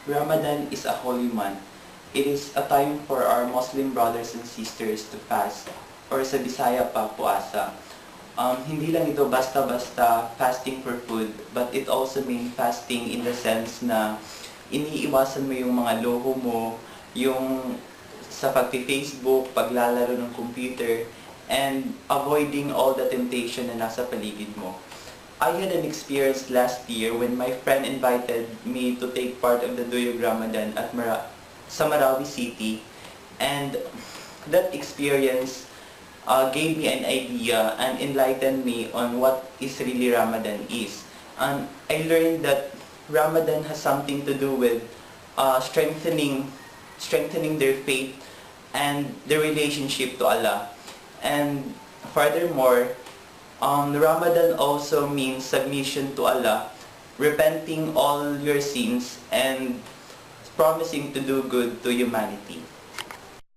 Ramadan is a holy month. It is a time for our Muslim brothers and sisters to fast, or sa Bisaya pa, puasa. Hindi lang ito basta-basta fasting for food, but it also means fasting in the sense na iniiwasan mo yung mga loho mo, yung sa pagti-Facebook, paglalaro ng computer, and avoiding all the temptation na nasa paligid mo. I had an experience last year when my friend invited me to take part of the Duyog Ramadan at sa Marawi City, and that experience gave me an idea and enlightened me on what is really Ramadan is. And I learned that Ramadan has something to do with strengthening their faith and their relationship to Allah. And furthermore, Ramadan also means submission to Allah, repenting all your sins, and promising to do good to humanity.